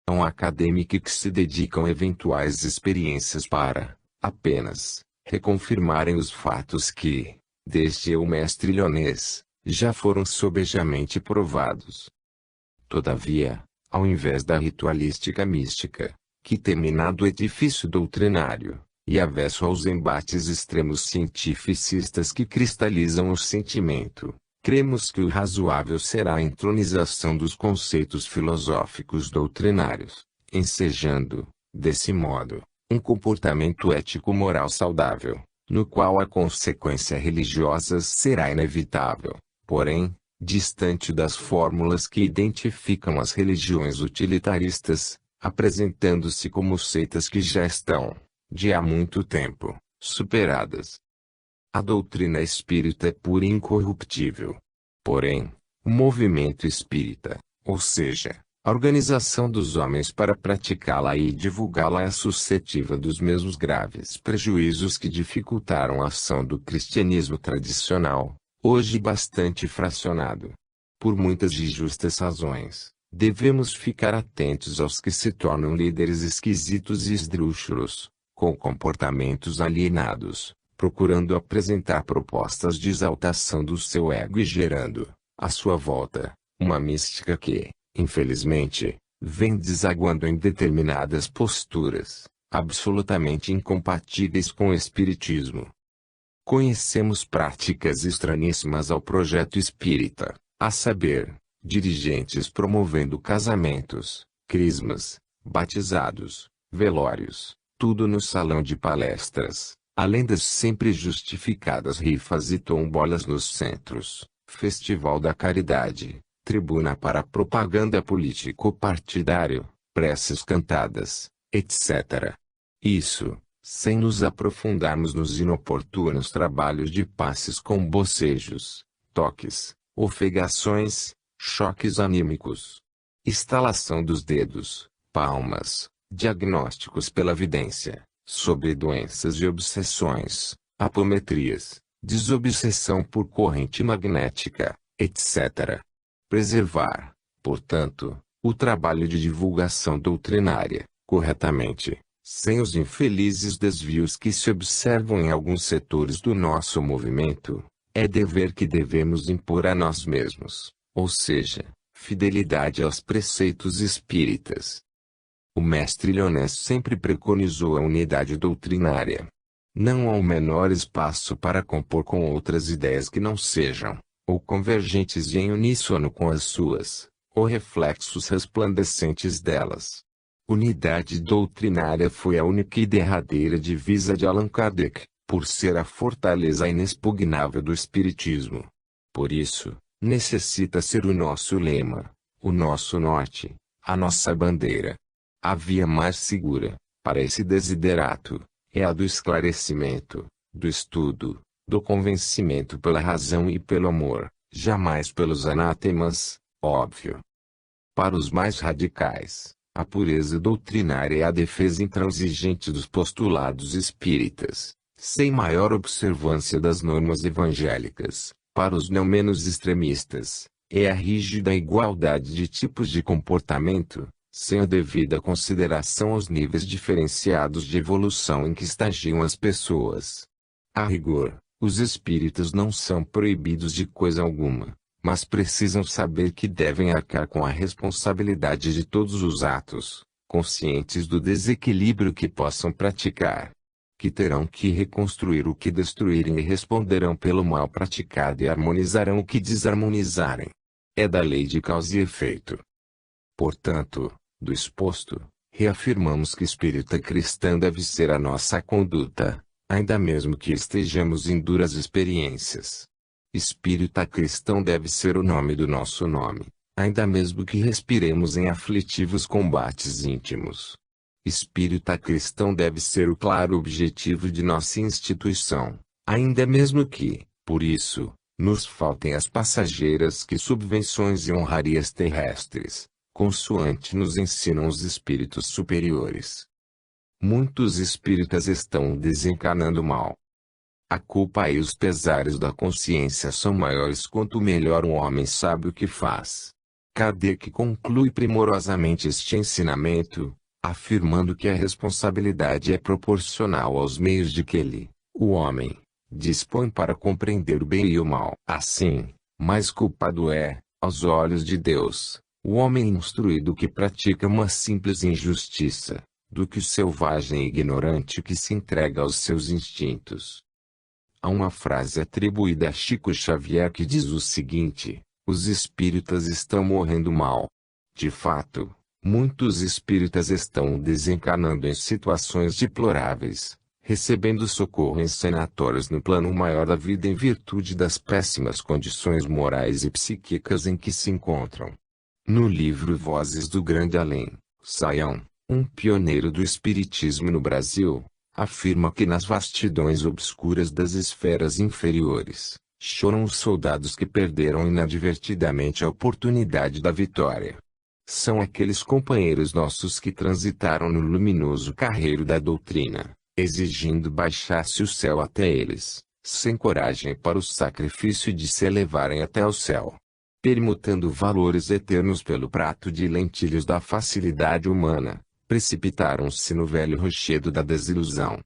a um acadêmico que se dedicam a eventuais experiências para, apenas, reconfirmarem os fatos que, desde o mestre Lyonês, já foram sobejamente provados. Todavia, ao invés da ritualística mística, que terminado o edifício doutrinário, e avesso aos embates extremos cientificistas que cristalizam o sentimento, cremos que o razoável será a entronização dos conceitos filosóficos doutrinários, ensejando, desse modo, um comportamento ético-moral saudável, no qual a consequência religiosa será inevitável, porém, distante das fórmulas que identificam as religiões utilitaristas, apresentando-se como seitas que já estão, de há muito tempo, superadas. A doutrina espírita é pura e incorruptível. Porém, o movimento espírita, ou seja, a organização dos homens para praticá-la e divulgá-la é suscetível dos mesmos graves prejuízos que dificultaram a ação do cristianismo tradicional, hoje bastante fracionado. Por muitas e justas razões, devemos ficar atentos aos que se tornam líderes esquisitos e esdrúxulos, com comportamentos alienados, procurando apresentar propostas de exaltação do seu ego e gerando, à sua volta, uma mística que, infelizmente, vem desaguando em determinadas posturas, absolutamente incompatíveis com o espiritismo. Conhecemos práticas estranhíssimas ao projeto espírita, a saber, dirigentes promovendo casamentos, crismas, batizados, velórios, tudo no salão de palestras, além das sempre justificadas rifas e tombolas nos centros, festival da caridade, tribuna para propaganda político-partidário, preces cantadas, etc. Isso, sem nos aprofundarmos nos inoportunos trabalhos de passes com bocejos, toques, ofegações, choques anímicos, instalação dos dedos, palmas, diagnósticos pela vidência, sobre doenças e obsessões, apometrias, desobsessão por corrente magnética, etc. Preservar, portanto, o trabalho de divulgação doutrinária, corretamente, sem os infelizes desvios que se observam em alguns setores do nosso movimento, é dever que devemos impor a nós mesmos, ou seja, fidelidade aos preceitos espíritas. O mestre Lyonês sempre preconizou a unidade doutrinária. Não há o menor espaço para compor com outras ideias que não sejam, ou convergentes e em uníssono com as suas, ou reflexos resplandecentes delas. Unidade doutrinária foi a única e derradeira divisa de Allan Kardec, por ser a fortaleza inexpugnável do espiritismo. Por isso, necessita ser o nosso lema, o nosso norte, a nossa bandeira. A via mais segura, para esse desiderato, é a do esclarecimento, do estudo, do convencimento pela razão e pelo amor, jamais pelos anátemas, óbvio. Para os mais radicais, a pureza doutrinária é a defesa intransigente dos postulados espíritas, sem maior observância das normas evangélicas. Para os não menos extremistas, é a rígida igualdade de tipos de comportamento, sem a devida consideração aos níveis diferenciados de evolução em que estagiam as pessoas. A rigor, os espíritas não são proibidos de coisa alguma, mas precisam saber que devem arcar com a responsabilidade de todos os atos, conscientes do desequilíbrio que possam praticar. Que terão que reconstruir o que destruírem e responderão pelo mal praticado e harmonizarão o que desarmonizarem. É da lei de causa e efeito. Portanto, do exposto, reafirmamos que espírita cristã deve ser a nossa conduta, ainda mesmo que estejamos em duras experiências. Espírita cristão deve ser o nome do nosso nome, ainda mesmo que respiremos em aflitivos combates íntimos. Espírita cristão deve ser o claro objetivo de nossa instituição, ainda mesmo que, por isso, nos faltem as passageiras que subvenções e honrarias terrestres, consoante nos ensinam os espíritos superiores. Muitos espíritas estão desencarnando mal. A culpa e os pesares da consciência são maiores quanto melhor um homem sabe o que faz. Kardec conclui primorosamente este ensinamento, afirmando que a responsabilidade é proporcional aos meios de que ele, o homem, dispõe para compreender o bem e o mal. Assim, mais culpado é, aos olhos de Deus, o homem instruído que pratica uma simples injustiça, do que o selvagem e ignorante que se entrega aos seus instintos. Há uma frase atribuída a Chico Xavier que diz o seguinte: os espíritas estão morrendo mal. De fato, muitos espíritas estão desencarnando em situações deploráveis, recebendo socorro em sanatórios no plano maior da vida em virtude das péssimas condições morais e psíquicas em que se encontram. No livro Vozes do Grande Além, Sayão, um pioneiro do espiritismo no Brasil, afirma que nas vastidões obscuras das esferas inferiores, choram os soldados que perderam inadvertidamente a oportunidade da vitória. São aqueles companheiros nossos que transitaram no luminoso carreiro da doutrina, exigindo baixar-se o céu até eles, sem coragem para o sacrifício de se elevarem até o céu. Permutando valores eternos pelo prato de lentilhas da facilidade humana, precipitaram-se no velho rochedo da desilusão.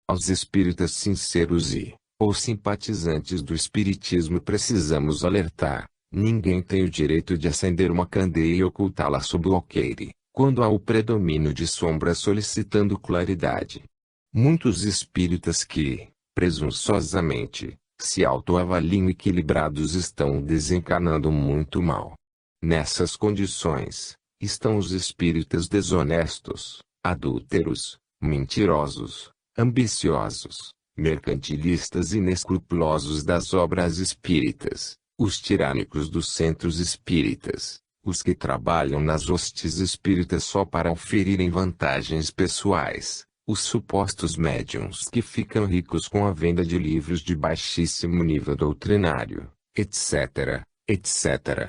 Aos espíritas sinceros ou simpatizantes do espiritismo precisamos alertar: ninguém tem o direito de acender uma candeia e ocultá-la sob o alqueire, quando há o predomínio de sombra solicitando claridade. Muitos espíritas que, presunçosamente, se autoavaliam equilibrados estão desencarnando muito mal. Nessas condições, estão os espíritas desonestos, adúlteros, mentirosos, ambiciosos, mercantilistas inescrupulosos das obras espíritas, os tirânicos dos centros espíritas, os que trabalham nas hostes espíritas só para oferirem vantagens pessoais, os supostos médiuns que ficam ricos com a venda de livros de baixíssimo nível doutrinário, etc., etc.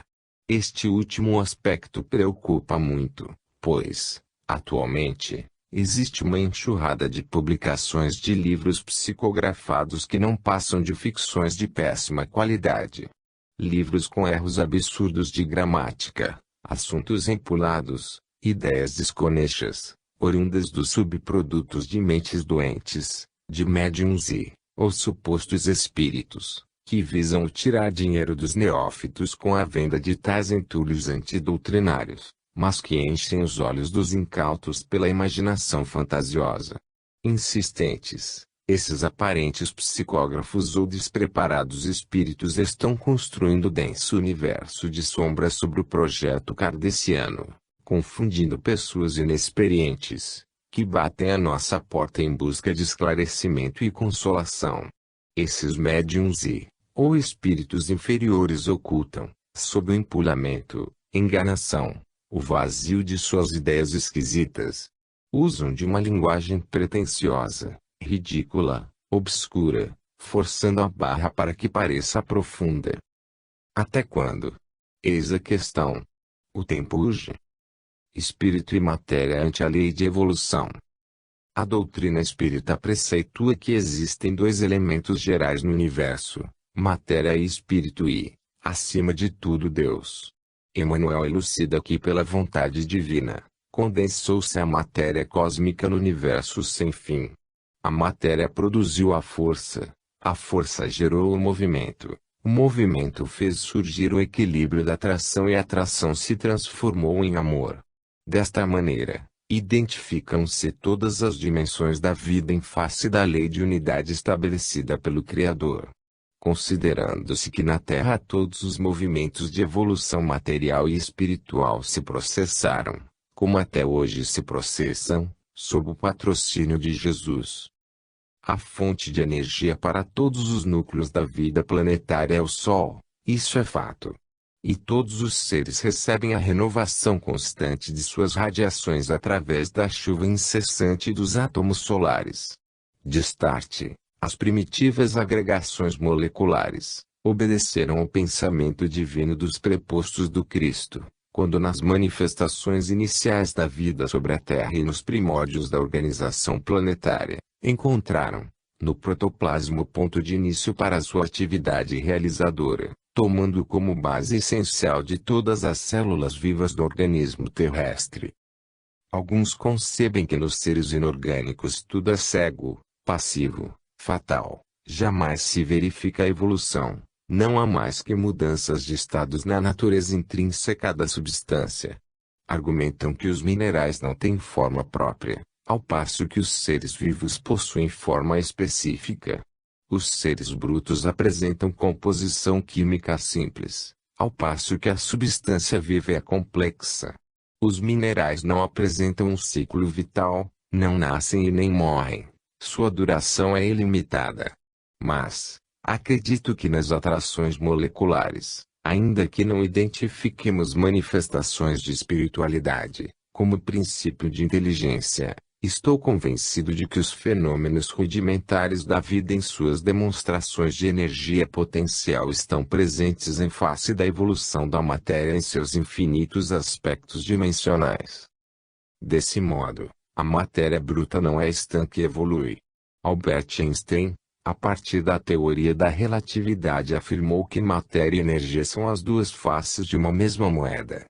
Este último aspecto preocupa muito, pois, atualmente, existe uma enxurrada de publicações de livros psicografados que não passam de ficções de péssima qualidade. Livros com erros absurdos de gramática, assuntos empulados, ideias desconexas, oriundas dos subprodutos de mentes doentes, de médiuns ou supostos espíritos, que visam tirar dinheiro dos neófitos com a venda de tais entulhos antidoutrinários, mas que enchem os olhos dos incautos pela imaginação fantasiosa. Insistentes, esses aparentes psicógrafos ou despreparados espíritos estão construindo denso universo de sombras sobre o projeto kardeciano, confundindo pessoas inexperientes, que batem à nossa porta em busca de esclarecimento e consolação. Esses médiuns ou espíritos inferiores ocultam, sob o empulamento, enganação, o vazio de suas ideias esquisitas. Usam de uma linguagem pretensiosa, ridícula, obscura, forçando a barra para que pareça profunda. Até quando? Eis a questão. O tempo urge. Espírito e matéria ante a lei de evolução. A doutrina espírita preceitua que existem dois elementos gerais no universo: matéria e espírito e, acima de tudo, Deus. Emmanuel elucida que pela vontade divina, condensou-se a matéria cósmica no universo sem fim. A matéria produziu a força gerou o movimento fez surgir o equilíbrio da atração e a atração se transformou em amor. Desta maneira, identificam-se todas as dimensões da vida em face da lei de unidade estabelecida pelo Criador. Considerando-se que na Terra todos os movimentos de evolução material e espiritual se processaram, como até hoje se processam, sob o patrocínio de Jesus. A fonte de energia para todos os núcleos da vida planetária é o Sol, isso é fato. E todos os seres recebem a renovação constante de suas radiações através da chuva incessante dos átomos solares. De start, as primitivas agregações moleculares obedeceram ao pensamento divino dos prepostos do Cristo, quando nas manifestações iniciais da vida sobre a Terra e nos primórdios da organização planetária, encontraram, no protoplasma o ponto de início para a sua atividade realizadora, tomando como base essencial de todas as células vivas do organismo terrestre. Alguns concebem que nos seres inorgânicos tudo é cego, passivo, fatal, jamais se verifica a evolução, não há mais que mudanças de estados na natureza intrínseca da substância. Argumentam que os minerais não têm forma própria, ao passo que os seres vivos possuem forma específica. Os seres brutos apresentam composição química simples, ao passo que a substância viva é complexa. Os minerais não apresentam um ciclo vital, não nascem e nem morrem. Sua duração é ilimitada. Mas, acredito que nas atrações moleculares, ainda que não identifiquemos manifestações de espiritualidade, como princípio de inteligência, estou convencido de que os fenômenos rudimentares da vida em suas demonstrações de energia potencial estão presentes em face da evolução da matéria em seus infinitos aspectos dimensionais. Desse modo, a matéria bruta não é estanque e evolui. Albert Einstein, a partir da teoria da relatividade, afirmou que matéria e energia são as duas faces de uma mesma moeda.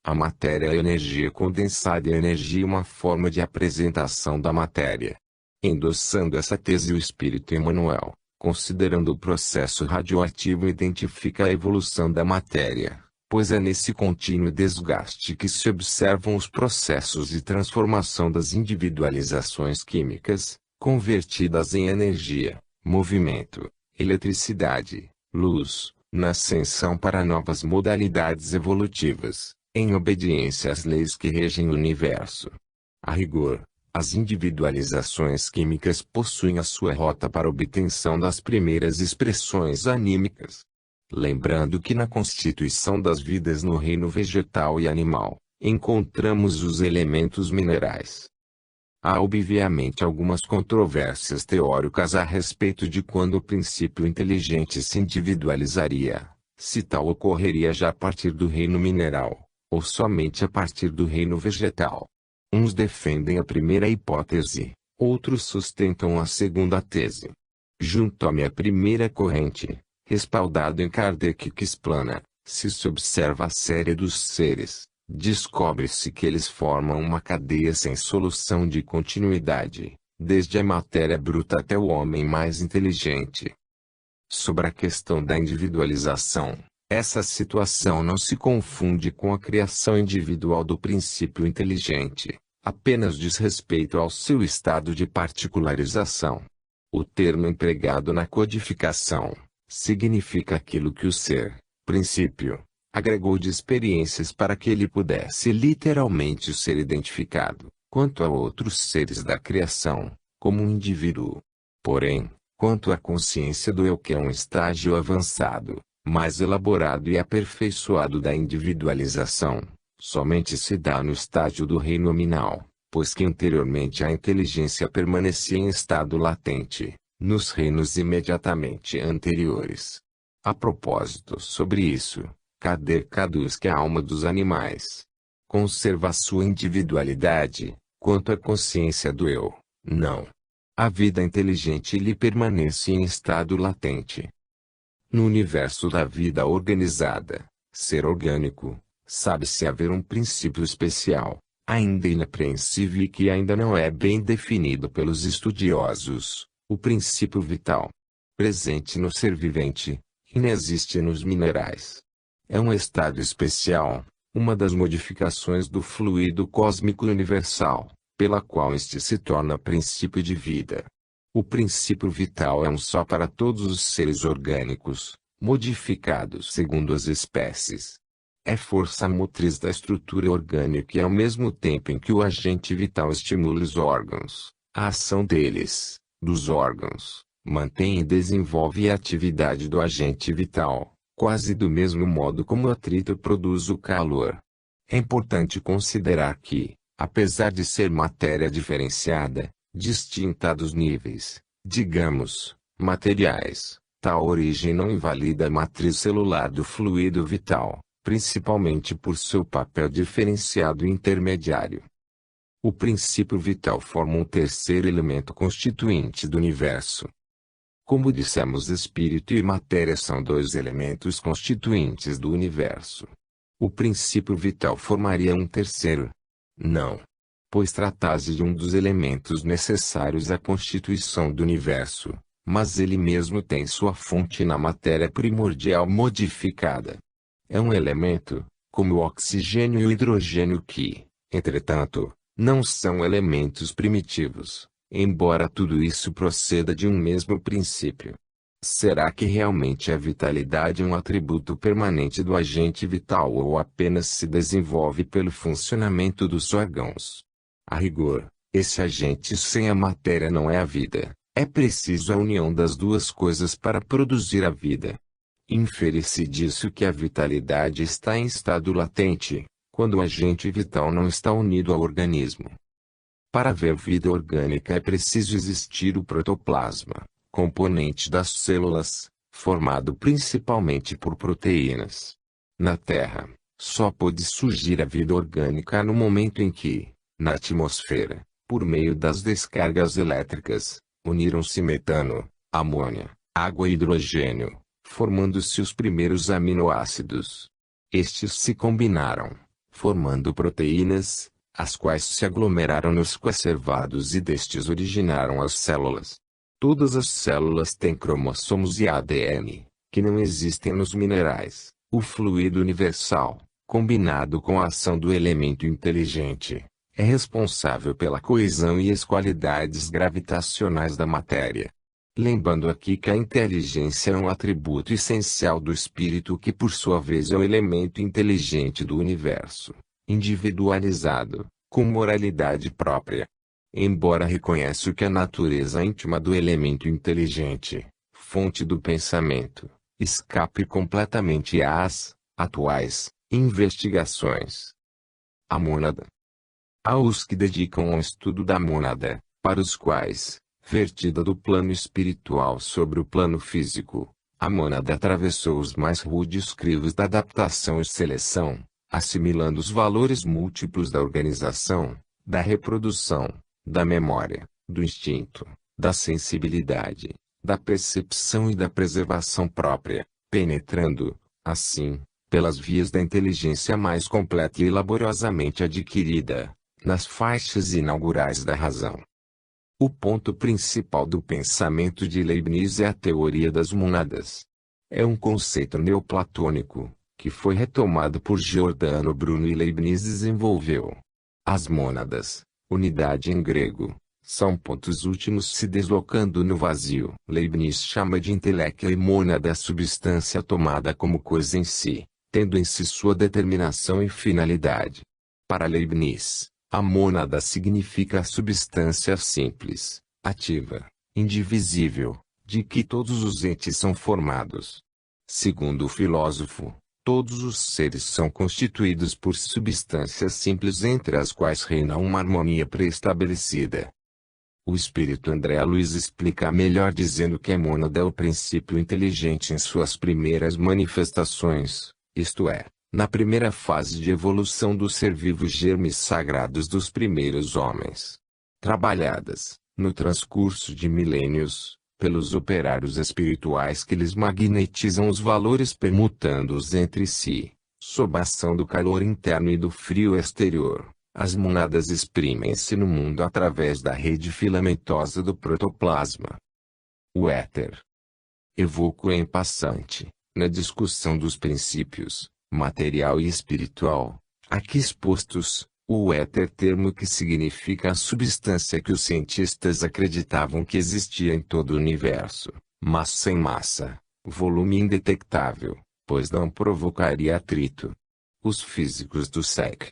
A matéria é energia condensada e a energia uma forma de apresentação da matéria. Endossando essa tese, o espírito Emmanuel, considerando o processo radioativo, identifica a evolução da matéria, pois é nesse contínuo desgaste que se observam os processos de transformação das individualizações químicas, convertidas em energia, movimento, eletricidade, luz, na ascensão para novas modalidades evolutivas, em obediência às leis que regem o universo. A rigor, as individualizações químicas possuem a sua rota para obtenção das primeiras expressões anímicas. Lembrando que na constituição das vidas no reino vegetal e animal, encontramos os elementos minerais. Há obviamente algumas controvérsias teóricas a respeito de quando o princípio inteligente se individualizaria, se tal ocorreria já a partir do reino mineral, ou somente a partir do reino vegetal. Uns defendem a primeira hipótese, outros sustentam a segunda tese. Junto à minha primeira corrente, respaldado em Kardec, que explana, se observa a série dos seres, descobre-se que eles formam uma cadeia sem solução de continuidade, desde a matéria bruta até o homem mais inteligente. Sobre a questão da individualização, essa situação não se confunde com a criação individual do princípio inteligente, apenas diz respeito ao seu estado de particularização. O termo empregado na codificação significa aquilo que o ser, princípio, agregou de experiências para que ele pudesse literalmente ser identificado, quanto a outros seres da criação, como um indivíduo. Porém, quanto à consciência do eu, que é um estágio avançado, mais elaborado e aperfeiçoado da individualização, somente se dá no estágio do reino nominal, pois que anteriormente a inteligência permanecia em estado latente, nos reinos imediatamente anteriores. A propósito sobre isso, Kardec aduz que a alma dos animais conserva sua individualidade, quanto à consciência do eu, não. A vida inteligente lhe permanece em estado latente. No universo da vida organizada, ser orgânico, sabe-se haver um princípio especial, ainda inapreensível e que ainda não é bem definido pelos estudiosos, o princípio vital. Presente no ser vivente, inexiste nos minerais. É um estado especial, uma das modificações do fluido cósmico universal, pela qual este se torna princípio de vida. O princípio vital é um só para todos os seres orgânicos, modificados segundo as espécies. É força motriz da estrutura orgânica e ao mesmo tempo em que o agente vital estimula os órgãos, a ação deles, dos órgãos, mantém e desenvolve a atividade do agente vital, quase do mesmo modo como o atrito produz o calor. É importante considerar que, apesar de ser matéria diferenciada, distinta dos níveis, digamos, materiais, tal origem não invalida a matriz celular do fluido vital, principalmente por seu papel diferenciado e intermediário. O princípio vital forma um terceiro elemento constituinte do universo. Como dissemos, espírito e matéria são dois elementos constituintes do universo. O princípio vital formaria um terceiro? Não. Pois trata-se de um dos elementos necessários à constituição do universo, mas ele mesmo tem sua fonte na matéria primordial modificada. É um elemento, como o oxigênio e o hidrogênio que, entretanto, não são elementos primitivos, embora tudo isso proceda de um mesmo princípio. Será que realmente a vitalidade é um atributo permanente do agente vital ou apenas se desenvolve pelo funcionamento dos órgãos? A rigor, esse agente sem a matéria não é a vida. É preciso a união das duas coisas para produzir a vida. Infere-se disso que a vitalidade está em estado latente, quando o agente vital não está unido ao organismo. Para haver vida orgânica é preciso existir o protoplasma, componente das células, formado principalmente por proteínas. Na Terra, só pôde surgir a vida orgânica no momento em que, na atmosfera, por meio das descargas elétricas, uniram-se metano, amônia, água e hidrogênio, formando-se os primeiros aminoácidos. Estes se combinaram, formando proteínas, as quais se aglomeraram nos coacervados e destes originaram as células. Todas as células têm cromossomos e ADN, que não existem nos minerais. O fluido universal, combinado com a ação do elemento inteligente, é responsável pela coesão e as qualidades gravitacionais da matéria. Lembrando aqui que a inteligência é um atributo essencial do espírito que por sua vez é o elemento inteligente do universo, individualizado, com moralidade própria. Embora reconheça que a natureza íntima do elemento inteligente, fonte do pensamento, escape completamente às atuais investigações. A mônada. Há os que dedicam ao estudo da mônada, para os quais, vertida do plano espiritual sobre o plano físico, a mônada atravessou os mais rudes crivos da adaptação e seleção, assimilando os valores múltiplos da organização, da reprodução, da memória, do instinto, da sensibilidade, da percepção e da preservação própria, penetrando, assim, pelas vias da inteligência mais completa e laboriosamente adquirida, nas faixas inaugurais da razão. O ponto principal do pensamento de Leibniz é a teoria das mônadas. É um conceito neoplatônico, que foi retomado por Giordano Bruno e Leibniz desenvolveu. As mônadas, unidade em grego, são pontos últimos se deslocando no vazio. Leibniz chama de intelecto e mônada a substância tomada como coisa em si, tendo em si sua determinação e finalidade. Para Leibniz, a mônada significa a substância simples, ativa, indivisível, de que todos os entes são formados. Segundo o filósofo, todos os seres são constituídos por substâncias simples entre as quais reina uma harmonia pré-estabelecida. O espírito André Luiz explica melhor dizendo que a mônada é o princípio inteligente em suas primeiras manifestações, isto é, na primeira fase de evolução dos ser vivos germes sagrados dos primeiros homens. Trabalhadas, no transcurso de milênios, pelos operários espirituais que lhes magnetizam os valores permutando-os entre si, sob a ação do calor interno e do frio exterior, as mônadas exprimem-se no mundo através da rede filamentosa do protoplasma. O éter. Evoco em passante, na discussão dos princípios, material e espiritual, aqui expostos, o éter termo que significa a substância que os cientistas acreditavam que existia em todo o universo, mas sem massa, volume indetectável, pois não provocaria atrito. Os físicos do século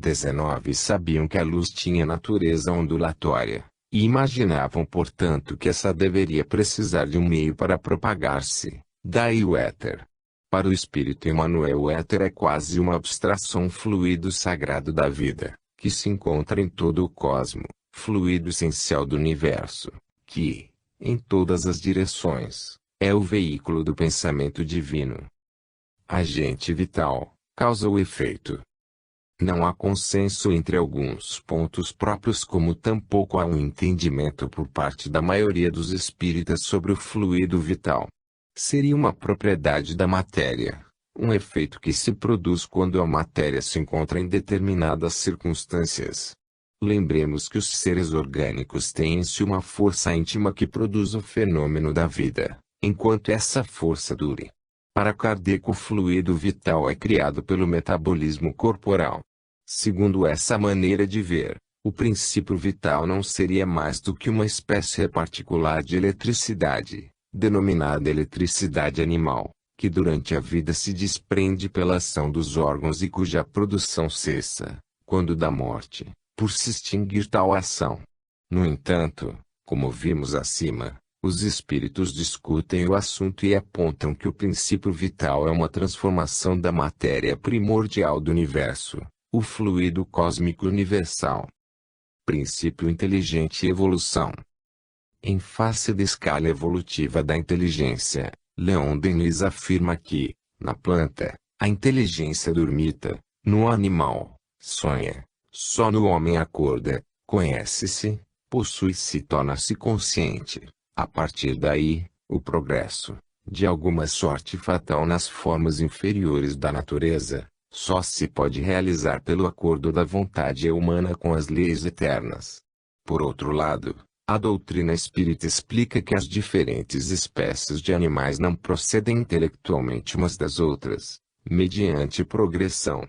XIX sabiam que a luz tinha natureza ondulatória, e imaginavam portanto que essa deveria precisar de um meio para propagar-se, daí o éter. Para o espírito Emmanuel o éter é quase uma abstração fluido sagrado da vida, que se encontra em todo o cosmo, fluido essencial do universo, que, em todas as direções, é o veículo do pensamento divino. Agente vital, causa ou efeito. Não há consenso entre alguns pontos próprios, como tampouco há um entendimento por parte da maioria dos espíritas sobre o fluido vital. Seria uma propriedade da matéria, um efeito que se produz quando a matéria se encontra em determinadas circunstâncias. Lembremos que os seres orgânicos têm em si uma força íntima que produz o fenômeno da vida, enquanto essa força dure. Para Kardec, o fluido vital é criado pelo metabolismo corporal. Segundo essa maneira de ver, o princípio vital não seria mais do que uma espécie particular de eletricidade, denominada eletricidade animal, que durante a vida se desprende pela ação dos órgãos e cuja produção cessa, quando da morte, por se extinguir tal ação. No entanto, como vimos acima, os espíritos discutem o assunto e apontam que o princípio vital é uma transformação da matéria primordial do universo, o fluido cósmico universal. Princípio inteligente e evolução. Em face da escala evolutiva da inteligência, Leon Denis afirma que, na planta, a inteligência dormita, no animal, sonha, só no homem acorda, conhece-se, possui-se e torna-se consciente. A partir daí, o progresso, de alguma sorte fatal nas formas inferiores da natureza, só se pode realizar pelo acordo da vontade humana com as leis eternas. Por outro lado, a doutrina espírita explica que as diferentes espécies de animais não procedem intelectualmente umas das outras, mediante progressão.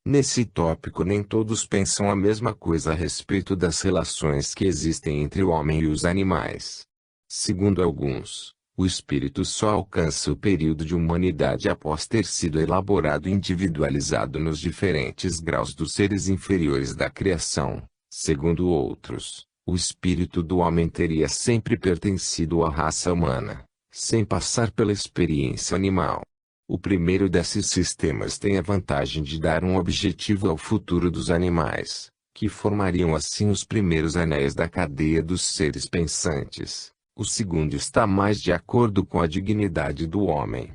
Nesse tópico, nem todos pensam a mesma coisa a respeito das relações que existem entre o homem e os animais. Segundo alguns, o espírito só alcança o período de humanidade após ter sido elaborado e individualizado nos diferentes graus dos seres inferiores da criação. Segundo outros, o espírito do homem teria sempre pertencido à raça humana, sem passar pela experiência animal. O primeiro desses sistemas tem a vantagem de dar um objetivo ao futuro dos animais, que formariam assim os primeiros anéis da cadeia dos seres pensantes. O segundo está mais de acordo com a dignidade do homem.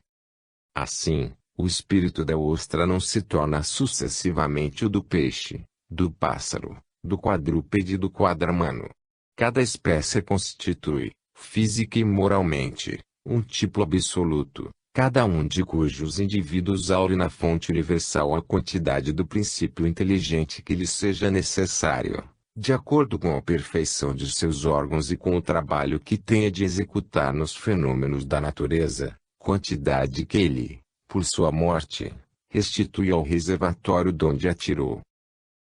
Assim, o espírito da ostra não se torna sucessivamente o do peixe, do pássaro, do quadrúpede e do quadrumano. Cada espécie constitui, física e moralmente, um tipo absoluto, cada um de cujos indivíduos aure na fonte universal a quantidade do princípio inteligente que lhe seja necessário, de acordo com a perfeição de seus órgãos e com o trabalho que tenha de executar nos fenômenos da natureza, quantidade que ele, por sua morte, restitui ao reservatório donde a tirou.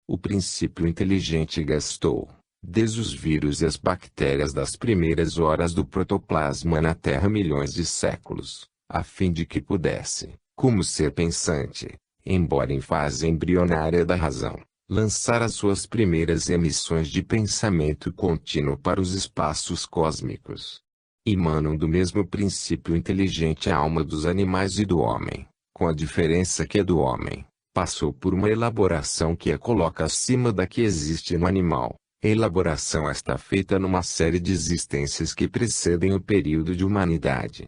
O princípio inteligente gastou, desde os vírus e as bactérias das primeiras horas do protoplasma na Terra milhões de séculos, a fim de que pudesse, como ser pensante, embora em fase embrionária da razão, lançar as suas primeiras emissões de pensamento contínuo para os espaços cósmicos. Emanam do mesmo princípio inteligente a alma dos animais e do homem, com a diferença que a do homem passou por uma elaboração que a coloca acima da que existe no animal, elaboração esta feita numa série de existências que precedem o período de humanidade.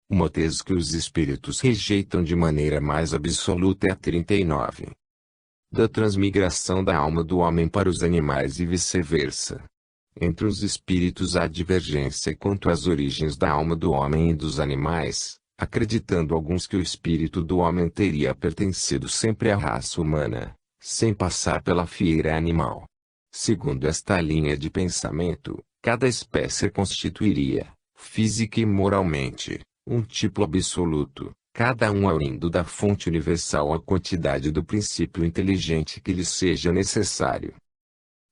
Uma tese que os espíritos rejeitam de maneira mais absoluta é a 39. Da transmigração da alma do homem para os animais e vice-versa. Entre os espíritos há divergência quanto às origens da alma do homem e dos animais, acreditando alguns que o espírito do homem teria pertencido sempre à raça humana, sem passar pela fieira animal. Segundo esta linha de pensamento, cada espécie constituiria, física e moralmente, um tipo absoluto, cada um aurindo da fonte universal a quantidade do princípio inteligente que lhe seja necessário.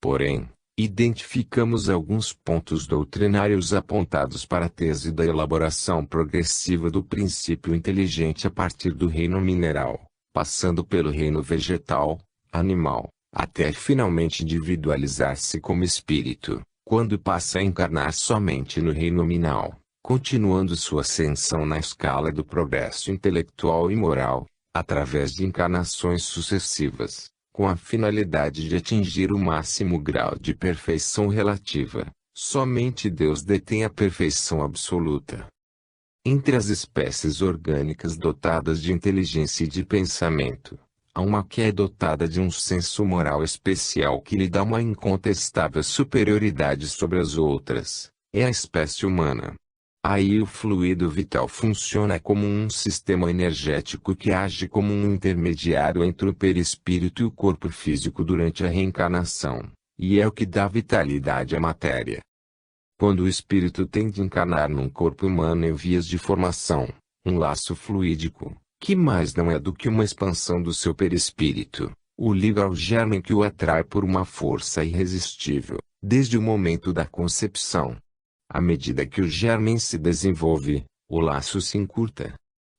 Porém, identificamos alguns pontos doutrinários apontados para a tese da elaboração progressiva do princípio inteligente a partir do reino mineral, passando pelo reino vegetal, animal, até finalmente individualizar-se como espírito, quando passa a encarnar somente no reino nominal, continuando sua ascensão na escala do progresso intelectual e moral, através de encarnações sucessivas, com a finalidade de atingir o máximo grau de perfeição relativa. Somente Deus detém a perfeição absoluta. Entre as espécies orgânicas dotadas de inteligência e de pensamento, a uma que é dotada de um senso moral especial que lhe dá uma incontestável superioridade sobre as outras, é a espécie humana. Aí o fluido vital funciona como um sistema energético que age como um intermediário entre o perispírito e o corpo físico durante a reencarnação, e é o que dá vitalidade à matéria. Quando o espírito tem de encarnar num corpo humano em vias de formação, um laço fluídico, que mais não é do que uma expansão do seu perispírito, o liga ao germe que o atrai por uma força irresistível, desde o momento da concepção. À medida que o germe se desenvolve, o laço se encurta.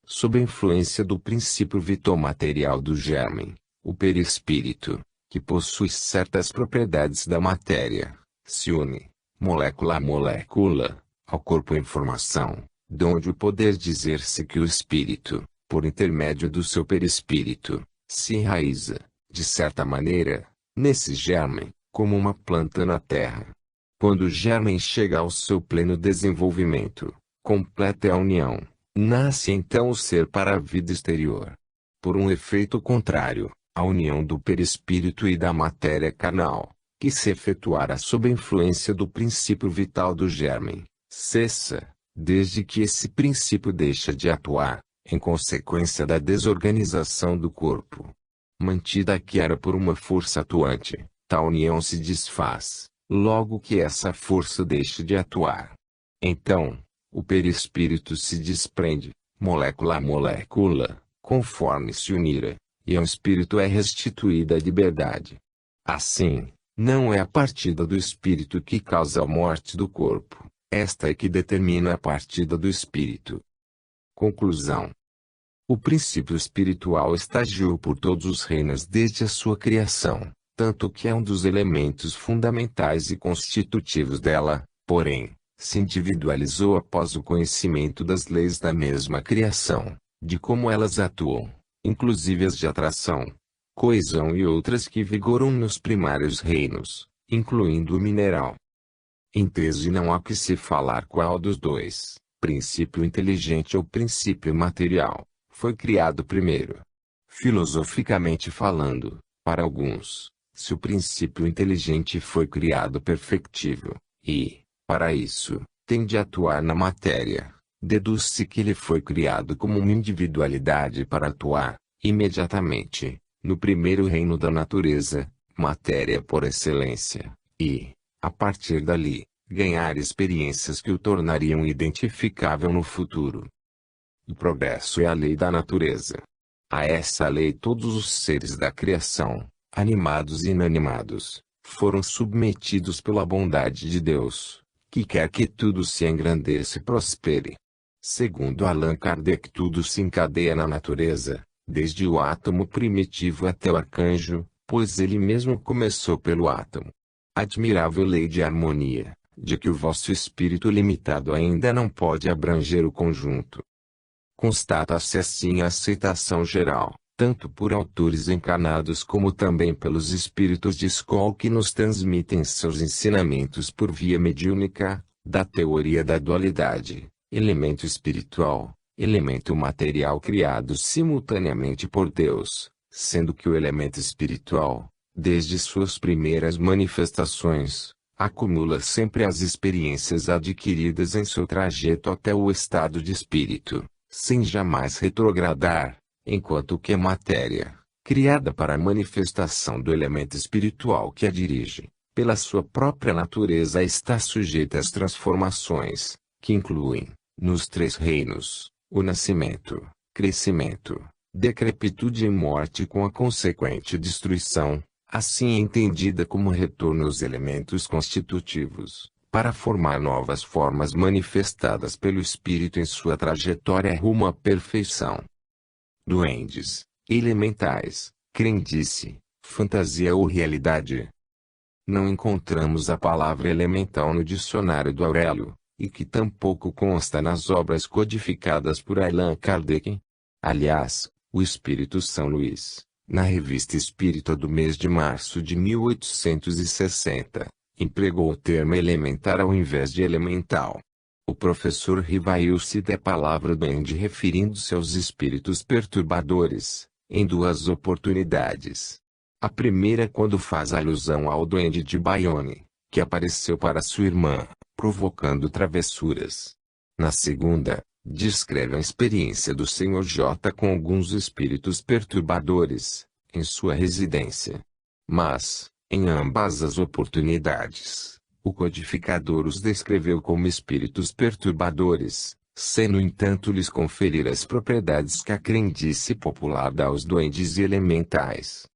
Sob a influência do princípio vital-material do germe, o perispírito, que possui certas propriedades da matéria, se une, molécula a molécula, ao corpo em formação, donde o poder dizer-se que o espírito, por intermédio do seu perispírito, se enraiza, de certa maneira, nesse germe, como uma planta na terra. Quando o germe chega ao seu pleno desenvolvimento, completa a união, nasce então o ser para a vida exterior. Por um efeito contrário, a união do perispírito e da matéria carnal, que se efetuará sob a influência do princípio vital do germe, cessa, desde que esse princípio deixa de atuar, em consequência da desorganização do corpo. Mantida que era por uma força atuante, tal união se desfaz, logo que essa força deixa de atuar. Então, o perispírito se desprende, molécula a molécula, conforme se unira, e ao espírito é restituída a liberdade. Assim, não é a partida do espírito que causa a morte do corpo, esta é que determina a partida do espírito. Conclusão. O princípio espiritual estagiou por todos os reinos desde a sua criação, tanto que é um dos elementos fundamentais e constitutivos dela, porém, se individualizou após o conhecimento das leis da mesma criação, de como elas atuam, inclusive as de atração, coesão e outras que vigoram nos primários reinos, incluindo o mineral. Em tese não há que se falar qual dos dois, princípio inteligente ou princípio material, foi criado primeiro. Filosoficamente falando, para alguns, se o princípio inteligente foi criado perfectível, e, para isso, tem de atuar na matéria, deduz-se que ele foi criado como uma individualidade para atuar, imediatamente, no primeiro reino da natureza, matéria por excelência, e, a partir dali, ganhar experiências que o tornariam identificável no futuro. O progresso é a lei da natureza. A essa lei todos os seres da criação, animados e inanimados, foram submetidos pela bondade de Deus, que quer que tudo se engrandeça e prospere. Segundo Allan Kardec, tudo se encadeia na natureza, desde o átomo primitivo até o arcanjo, pois ele mesmo começou pelo átomo. Admirável lei de harmonia, de que o vosso espírito limitado ainda não pode abranger o conjunto. Constata-se assim a aceitação geral, tanto por autores encarnados como também pelos espíritos de escola que nos transmitem seus ensinamentos por via mediúnica, da teoria da dualidade, elemento espiritual, elemento material criados simultaneamente por Deus, sendo que o elemento espiritual, desde suas primeiras manifestações, acumula sempre as experiências adquiridas em seu trajeto até o estado de espírito, sem jamais retrogradar, enquanto que a matéria, criada para a manifestação do elemento espiritual que a dirige, pela sua própria natureza está sujeita às transformações, que incluem, nos três reinos, o nascimento, crescimento, decrepitude e morte com a consequente destruição, assim entendida como retorno aos elementos constitutivos, para formar novas formas manifestadas pelo espírito em sua trajetória rumo à perfeição. Duendes, elementais, crendice, fantasia ou realidade. Não encontramos a palavra elemental no dicionário do Aurélio, e que tampouco consta nas obras codificadas por Allan Kardec. Aliás, o Espírito São Luís, na Revista Espírita do mês de março de 1860, empregou o termo elementar ao invés de elemental. O professor Rivail cita a palavra duende referindo-se aos espíritos perturbadores, em duas oportunidades. A primeira quando faz alusão ao duende de Bayonne, que apareceu para sua irmã, provocando travessuras. Na segunda, descreve a experiência do Sr. J com alguns espíritos perturbadores, em sua residência. Mas, em ambas as oportunidades, o codificador os descreveu como espíritos perturbadores, sem no entanto lhes conferir as propriedades que a crendice popular dá aos duendes e elementais.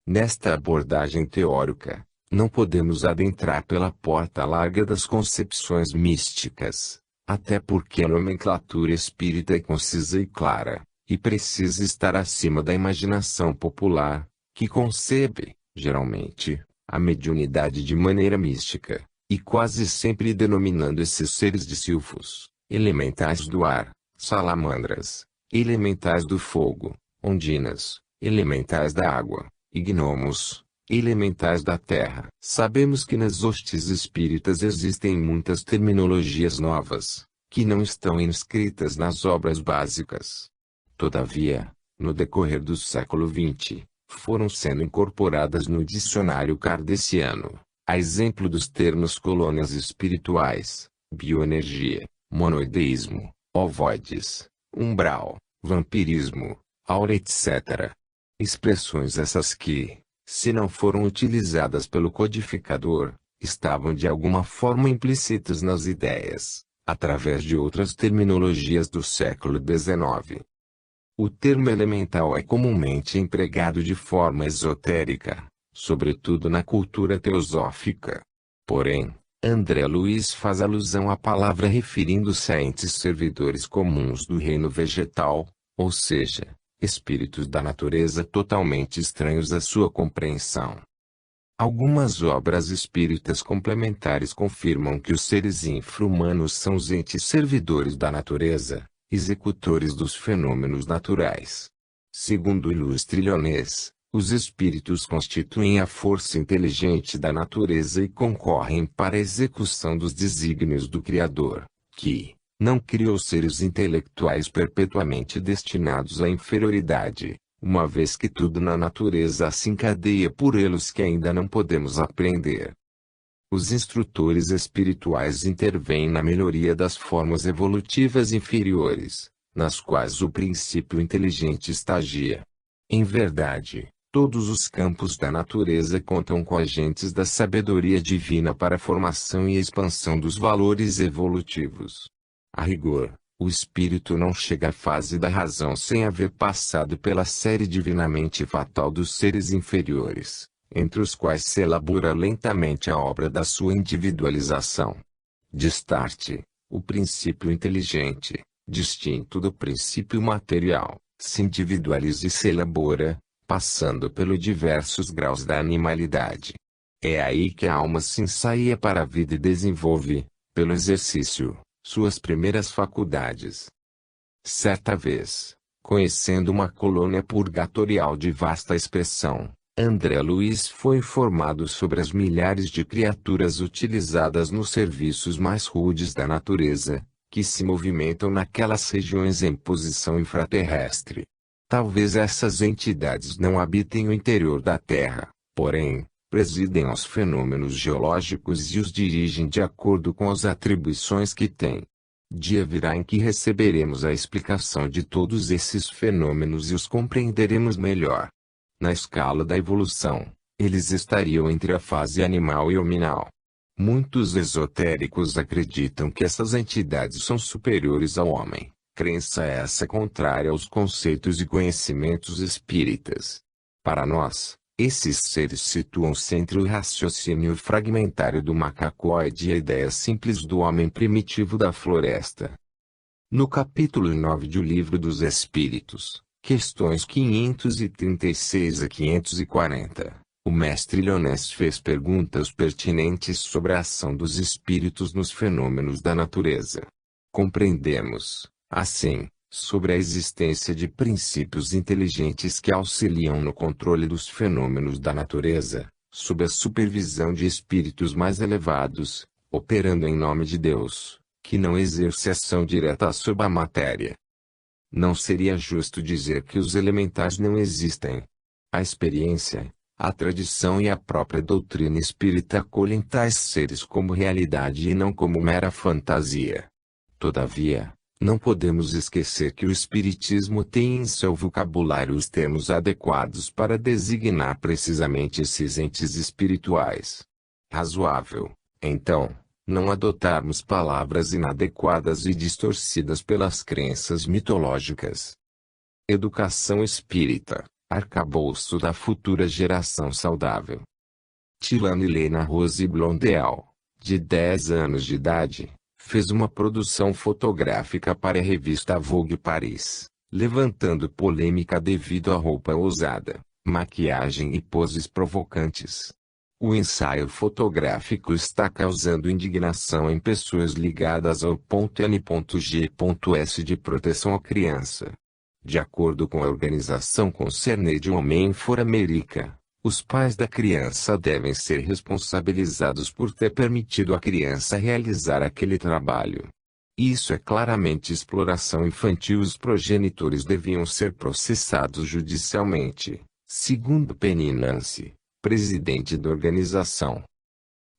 Nesta abordagem teórica, não podemos adentrar pela porta larga das concepções místicas, até porque a nomenclatura espírita é concisa e clara, e precisa estar acima da imaginação popular, que concebe, geralmente, a mediunidade de maneira mística, e quase sempre denominando esses seres de silfos, elementais do ar, salamandras, elementais do fogo, ondinas, elementais da água, e gnomos, elementais da terra. Sabemos que nas hostes espíritas existem muitas terminologias novas, que não estão inscritas nas obras básicas. Todavia, no decorrer do século XX, foram sendo incorporadas no dicionário kardeciano, a exemplo dos termos colônias espirituais, bioenergia, monoideísmo, ovoides, umbral, vampirismo, aura etc. Expressões essas que, se não foram utilizadas pelo codificador, estavam de alguma forma implícitas nas ideias, através de outras terminologias do século XIX. O termo elemental é comumente empregado de forma esotérica, sobretudo na cultura teosófica. Porém, André Luiz faz alusão à palavra referindo-se a entes servidores comuns do reino vegetal, ou seja, espíritos da natureza totalmente estranhos à sua compreensão. Algumas obras espíritas complementares confirmam que os seres infra-humanos são os entes servidores da natureza, executores dos fenômenos naturais. Segundo o ilustre Lyonès, os espíritos constituem a força inteligente da natureza e concorrem para a execução dos desígnios do Criador, que não criou seres intelectuais perpetuamente destinados à inferioridade, uma vez que tudo na natureza se encadeia por elos que ainda não podemos apreender. Os instrutores espirituais intervêm na melhoria das formas evolutivas inferiores, nas quais o princípio inteligente estagia. Em verdade, todos os campos da natureza contam com agentes da sabedoria divina para a formação e expansão dos valores evolutivos. A rigor, o espírito não chega à fase da razão sem haver passado pela série divinamente fatal dos seres inferiores, entre os quais se elabora lentamente a obra da sua individualização. De start, o princípio inteligente, distinto do princípio material, se individualiza e se elabora, passando pelos diversos graus da animalidade. É aí que a alma se ensaia para a vida e desenvolve, pelo exercício, suas primeiras faculdades. Certa vez, conhecendo uma colônia purgatorial de vasta expressão, André Luiz foi informado sobre as milhares de criaturas utilizadas nos serviços mais rudes da natureza, que se movimentam naquelas regiões em posição infraterrestre. Talvez essas entidades não habitem o interior da Terra, porém, presidem aos fenômenos geológicos e os dirigem de acordo com as atribuições que têm. Dia virá em que receberemos a explicação de todos esses fenômenos e os compreenderemos melhor. Na escala da evolução, eles estariam entre a fase animal e hominal. Muitos esotéricos acreditam que essas entidades são superiores ao homem, crença essa contrária aos conceitos e conhecimentos espíritas. Para nós, esses seres situam-se entre o raciocínio fragmentário do macacoide e a ideia simples do homem primitivo da floresta. No capítulo 9 do Livro dos Espíritos, questões 536 a 540, o mestre Lyonès fez perguntas pertinentes sobre a ação dos espíritos nos fenômenos da natureza. Compreendemos, assim, sobre a existência de princípios inteligentes que auxiliam no controle dos fenômenos da natureza, sob a supervisão de espíritos mais elevados, operando em nome de Deus, que não exerce ação direta sobre a matéria. Não seria justo dizer que os elementais não existem. A experiência, a tradição e a própria doutrina espírita acolhem tais seres como realidade e não como mera fantasia. Todavia, não podemos esquecer que o Espiritismo tem em seu vocabulário os termos adequados para designar precisamente esses entes espirituais. Razoável, então, não adotarmos palavras inadequadas e distorcidas pelas crenças mitológicas. Educação espírita, arcabouço da futura geração saudável. Tilane Lena Rose Blondel, de 10 anos de idade, fez uma produção fotográfica para a revista Vogue Paris, levantando polêmica devido à roupa ousada, maquiagem e poses provocantes. O ensaio fotográfico está causando indignação em pessoas ligadas ao N.G.S de proteção à criança. De acordo com a organização Concerned Women for America, os pais da criança devem ser responsabilizados por ter permitido à criança realizar aquele trabalho. Isso é claramente exploração infantil. Os progenitores deviam ser processados judicialmente, segundo Penny Nancy, presidente da organização.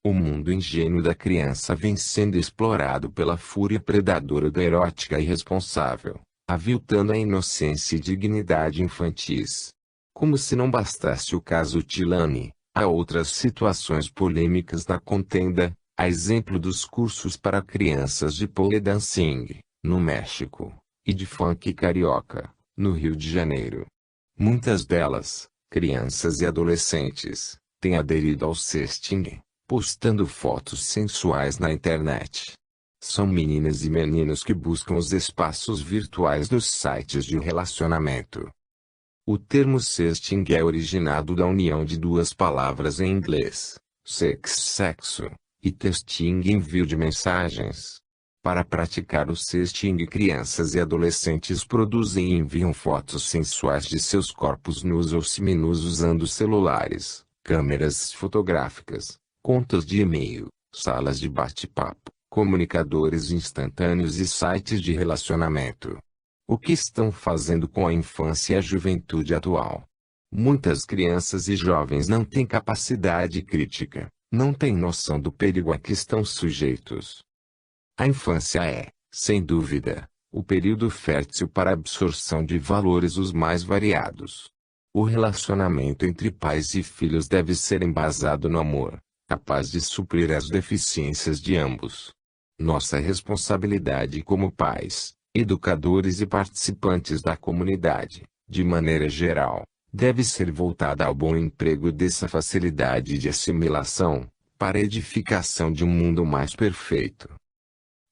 O mundo ingênuo da criança vem sendo explorado pela fúria predadora da erótica irresponsável, aviltando a inocência e dignidade infantis. Como se não bastasse o caso Tilane, há outras situações polêmicas na contenda, a exemplo dos cursos para crianças de pole dancing, no México, e de funk carioca, no Rio de Janeiro. Muitas delas, crianças e adolescentes, têm aderido ao sexting, postando fotos sensuais na internet. São meninas e meninos que buscam os espaços virtuais dos sites de relacionamento. O termo sexting é originado da união de duas palavras em inglês, sex, sexo, e texting, envio de mensagens. Para praticar o sexting, crianças e adolescentes produzem e enviam fotos sensuais de seus corpos nus ou seminus usando celulares, câmeras fotográficas, contas de e-mail, salas de bate-papo, comunicadores instantâneos e sites de relacionamento. O que estão fazendo com a infância e a juventude atual? Muitas crianças e jovens não têm capacidade crítica, não têm noção do perigo a que estão sujeitos. A infância é, sem dúvida, o período fértil para a absorção de valores os mais variados. O relacionamento entre pais e filhos deve ser embasado no amor, capaz de suprir as deficiências de ambos. Nossa responsabilidade como pais, educadores e participantes da comunidade, de maneira geral, deve ser voltada ao bom emprego dessa facilidade de assimilação, para a edificação de um mundo mais perfeito.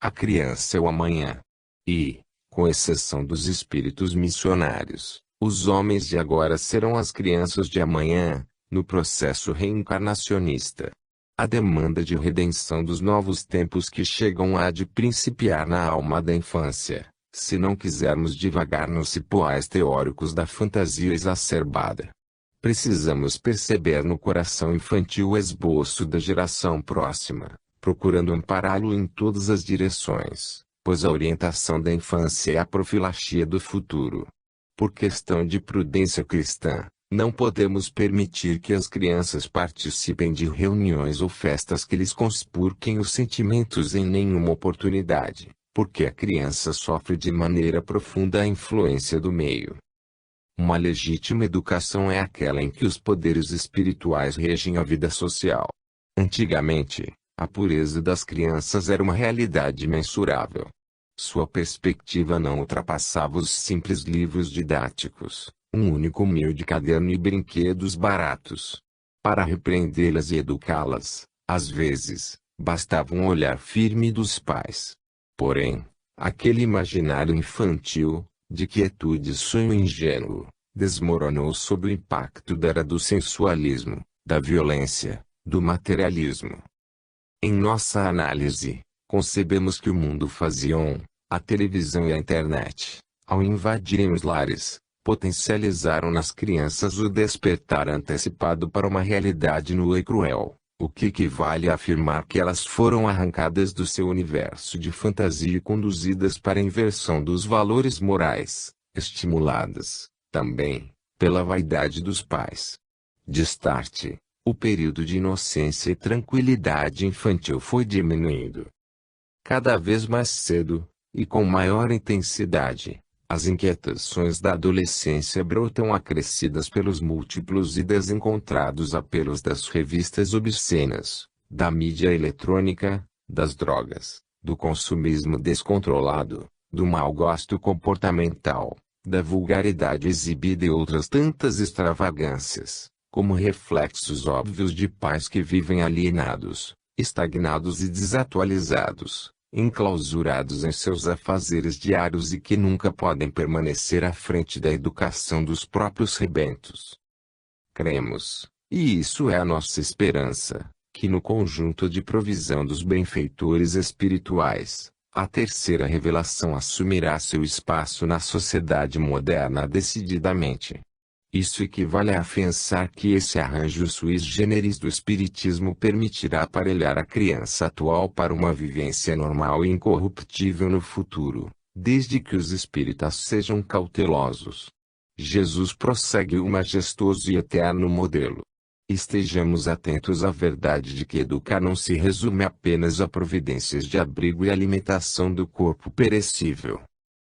A criança é o amanhã. E, com exceção dos espíritos missionários, os homens de agora serão as crianças de amanhã, no processo reencarnacionista. A demanda de redenção dos novos tempos que chegam há de principiar na alma da infância, se não quisermos divagar nos cipoais teóricos da fantasia exacerbada. Precisamos perceber no coração infantil o esboço da geração próxima, procurando ampará-lo em todas as direções, pois a orientação da infância é a profilaxia do futuro. Por questão de prudência cristã, não podemos permitir que as crianças participem de reuniões ou festas que lhes conspurquem os sentimentos em nenhuma oportunidade, porque a criança sofre de maneira profunda a influência do meio. Uma legítima educação é aquela em que os poderes espirituais regem a vida social. Antigamente, a pureza das crianças era uma realidade mensurável. Sua perspectiva não ultrapassava os simples livros didáticos, um único humilde caderno e brinquedos baratos. Para repreendê-las e educá-las, às vezes, bastava um olhar firme dos pais. Porém, aquele imaginário infantil, de quietude e sonho ingênuo, desmoronou sob o impacto da era do sensualismo, da violência, do materialismo. Em nossa análise, concebemos que o mundo faziam, a televisão e a internet, ao invadirem os lares, potencializaram nas crianças o despertar antecipado para uma realidade nua e cruel, o que equivale a afirmar que elas foram arrancadas do seu universo de fantasia e conduzidas para a inversão dos valores morais, estimuladas, também, pela vaidade dos pais. Destarte, o período de inocência e tranquilidade infantil foi diminuindo. Cada vez mais cedo, e com maior intensidade, as inquietações da adolescência brotam acrescidas pelos múltiplos e desencontrados apelos das revistas obscenas, da mídia eletrônica, das drogas, do consumismo descontrolado, do mau gosto comportamental, da vulgaridade exibida e outras tantas extravagâncias, como reflexos óbvios de pais que vivem alienados, estagnados e desatualizados, enclausurados em seus afazeres diários e que nunca podem permanecer à frente da educação dos próprios rebentos. Cremos, e isso é a nossa esperança, que no conjunto de provisão dos benfeitores espirituais, a terceira revelação assumirá seu espaço na sociedade moderna decididamente. Isso equivale a afiançar que esse arranjo suis generis do Espiritismo permitirá aparelhar a criança atual para uma vivência normal e incorruptível no futuro, desde que os espíritas sejam cautelosos. Jesus prossegue o majestoso e eterno modelo. Estejamos atentos à verdade de que educar não se resume apenas a providências de abrigo e alimentação do corpo perecível.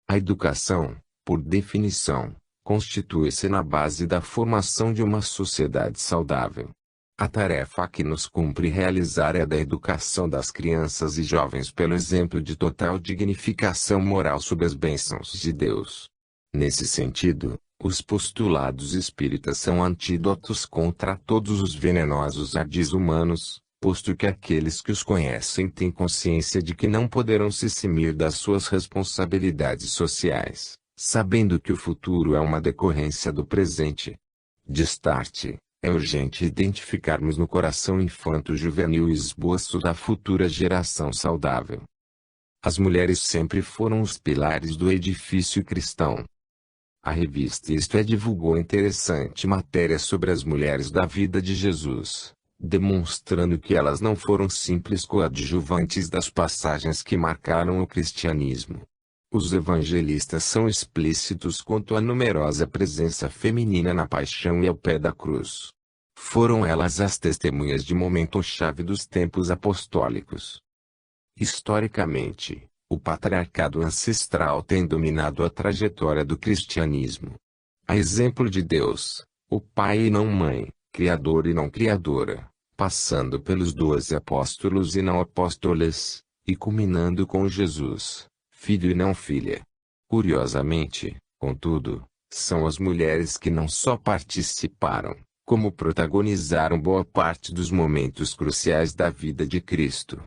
A educação, por definição, constitui-se na base da formação de uma sociedade saudável. A tarefa que nos cumpre realizar é a da educação das crianças e jovens pelo exemplo de total dignificação moral sob as bênçãos de Deus. Nesse sentido, os postulados espíritas são antídotos contra todos os venenosos ardis humanos, posto que aqueles que os conhecem têm consciência de que não poderão se eximir das suas responsabilidades sociais, sabendo que o futuro é uma decorrência do presente. Destarte, é urgente identificarmos no coração infanto-juvenil o esboço da futura geração saudável. As mulheres sempre foram os pilares do edifício cristão. A revista Isto É divulgou interessante matéria sobre as mulheres da vida de Jesus, demonstrando que elas não foram simples coadjuvantes das passagens que marcaram o cristianismo. Os evangelistas são explícitos quanto à numerosa presença feminina na paixão e ao pé da cruz. Foram elas as testemunhas de momento-chave dos tempos apostólicos. Historicamente, o patriarcado ancestral tem dominado a trajetória do cristianismo. A exemplo de Deus, o Pai e não Mãe, Criador e não Criadora, passando pelos 12 apóstolos e não apóstoles, e culminando com Jesus, Filho e não Filha. Curiosamente, contudo, são as mulheres que não só participaram, como protagonizaram boa parte dos momentos cruciais da vida de Cristo.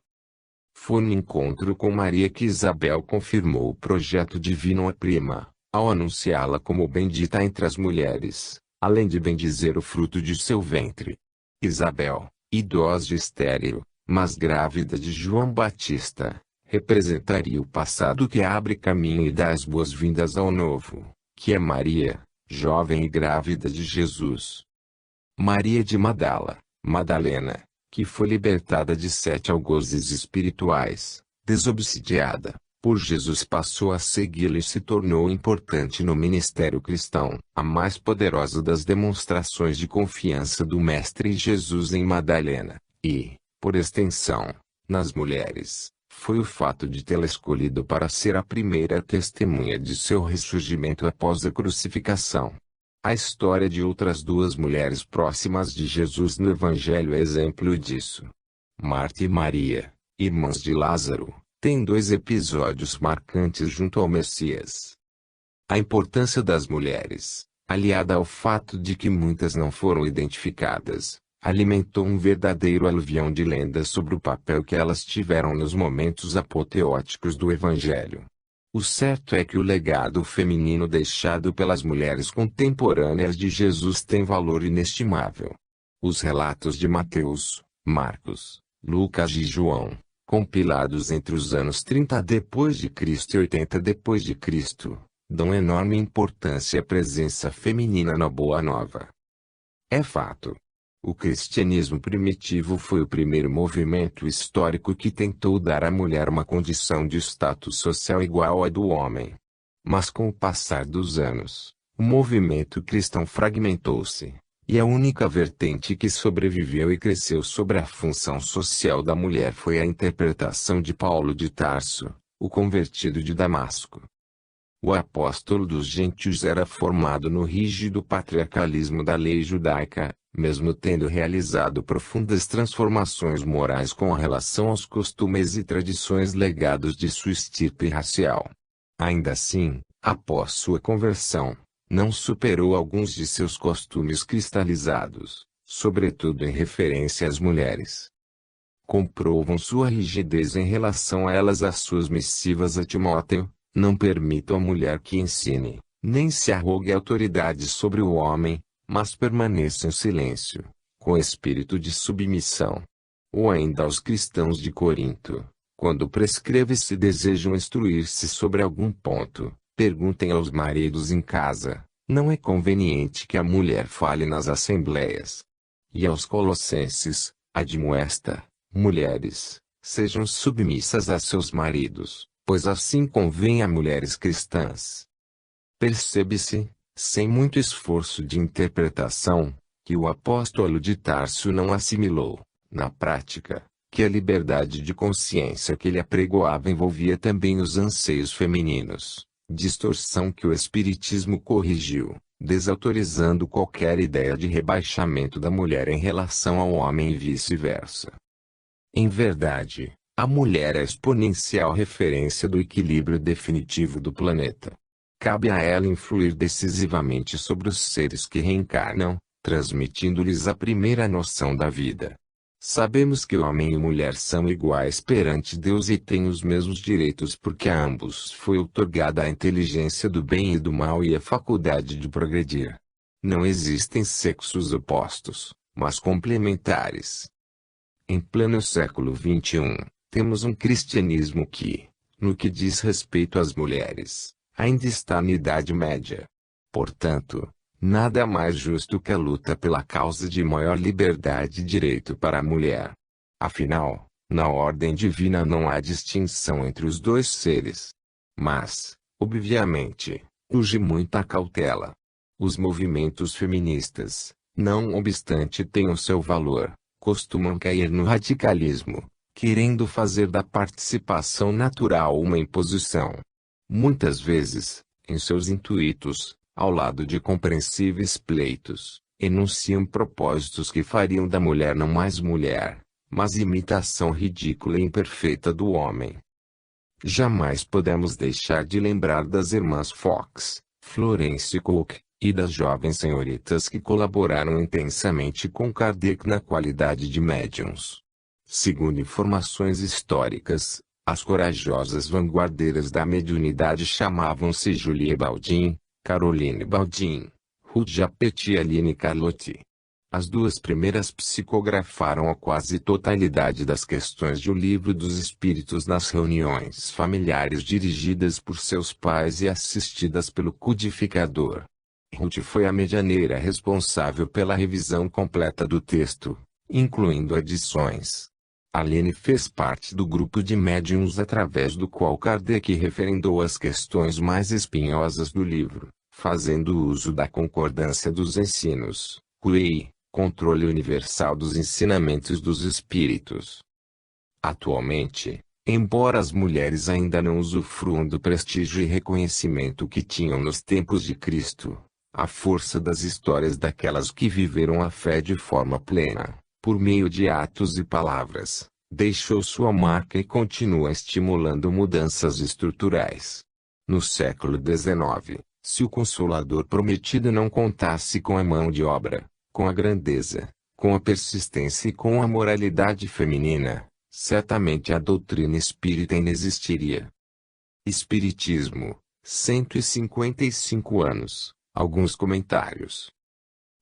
Foi no encontro com Maria que Isabel confirmou o projeto divino à prima, ao anunciá-la como bendita entre as mulheres, além de bendizer o fruto de seu ventre. Isabel, idosa e estéril, mas grávida de João Batista, representaria o passado que abre caminho e dá as boas-vindas ao novo, que é Maria, jovem e grávida de Jesus. Maria de Magdala, Madalena, que foi libertada de 7 algozes espirituais, desobsidiada por Jesus, passou a segui-lo e se tornou importante no ministério cristão. A mais poderosa das demonstrações de confiança do Mestre Jesus em Madalena, e, por extensão, nas mulheres, foi o fato de tê-la escolhido para ser a primeira testemunha de seu ressurgimento após a crucificação. A história de outras 2 mulheres próximas de Jesus no Evangelho é exemplo disso. Marta e Maria, irmãs de Lázaro, têm 2 episódios marcantes junto ao Messias. A importância das mulheres, aliada ao fato de que muitas não foram identificadas, alimentou um verdadeiro aluvião de lendas sobre o papel que elas tiveram nos momentos apoteóticos do Evangelho. O certo é que o legado feminino deixado pelas mulheres contemporâneas de Jesus tem valor inestimável. Os relatos de Mateus, Marcos, Lucas e João, compilados entre os anos 30 d.C. e 80 d.C., dão enorme importância à presença feminina na Boa Nova. É fato. O cristianismo primitivo foi o primeiro movimento histórico que tentou dar à mulher uma condição de status social igual à do homem. Mas com o passar dos anos, o movimento cristão fragmentou-se, e a única vertente que sobreviveu e cresceu sobre a função social da mulher foi a interpretação de Paulo de Tarso, o convertido de Damasco. O apóstolo dos gentios era formado no rígido patriarcalismo da lei judaica, mesmo tendo realizado profundas transformações morais com relação aos costumes e tradições legados de sua estirpe racial. Ainda assim, após sua conversão, não superou alguns de seus costumes cristalizados, sobretudo em referência às mulheres. Comprovam sua rigidez em relação a elas as suas missivas a Timóteo: não permita à mulher que ensine, nem se arrogue autoridade sobre o homem, mas permaneça em silêncio, com espírito de submissão. Ou ainda aos cristãos de Corinto: quando prescreve se desejam instruir-se sobre algum ponto, perguntem aos maridos em casa, não é conveniente que a mulher fale nas assembleias. E aos Colossenses: admoesta, mulheres, sejam submissas a seus maridos, pois assim convém a mulheres cristãs. Percebe-se, sem muito esforço de interpretação, que o apóstolo de Tarso não assimilou, na prática, que a liberdade de consciência que ele apregoava envolvia também os anseios femininos, distorção que o espiritismo corrigiu, desautorizando qualquer ideia de rebaixamento da mulher em relação ao homem e vice-versa. Em verdade, a mulher é a exponencial referência do equilíbrio definitivo do planeta. Cabe a ela influir decisivamente sobre os seres que reencarnam, transmitindo-lhes a primeira noção da vida. Sabemos que homem e mulher são iguais perante Deus e têm os mesmos direitos porque a ambos foi outorgada a inteligência do bem e do mal e a faculdade de progredir. Não existem sexos opostos, mas complementares. Em pleno século XXI, temos um cristianismo que, no que diz respeito às mulheres, ainda está na Idade Média. Portanto, nada mais justo que a luta pela causa de maior liberdade e direito para a mulher. Afinal, na ordem divina não há distinção entre os dois seres. Mas, obviamente, urge muita cautela. Os movimentos feministas, não obstante tenham seu valor, costumam cair no radicalismo, querendo fazer da participação natural uma imposição. Muitas vezes, em seus intuitos, ao lado de compreensíveis pleitos, enunciam propósitos que fariam da mulher não mais mulher, mas imitação ridícula e imperfeita do homem. Jamais podemos deixar de lembrar das irmãs Fox, Florence Cook, e das jovens senhoritas que colaboraram intensamente com Kardec na qualidade de médiuns. Segundo informações históricas, as corajosas vanguardeiras da mediunidade chamavam-se Julie Baldin, Caroline Baldin, Ruth Japet e Aline Carlotti. As duas primeiras psicografaram a quase totalidade das questões do Livro dos Espíritos nas reuniões familiares dirigidas por seus pais e assistidas pelo codificador. Ruth foi a medianeira responsável pela revisão completa do texto, incluindo adições. Aline fez parte do grupo de médiuns através do qual Kardec referendou as questões mais espinhosas do livro, fazendo uso da concordância dos ensinos, QI, controle universal dos ensinamentos dos espíritos. Atualmente, embora as mulheres ainda não usufruam do prestígio e reconhecimento que tinham nos tempos de Cristo, a força das histórias daquelas que viveram a fé de forma plena, por meio de atos e palavras, deixou sua marca e continua estimulando mudanças estruturais. No século XIX, se o Consolador prometido não contasse com a mão de obra, com a grandeza, com a persistência e com a moralidade feminina, certamente a doutrina espírita ainda existiria. Espiritismo, 155 anos, alguns comentários.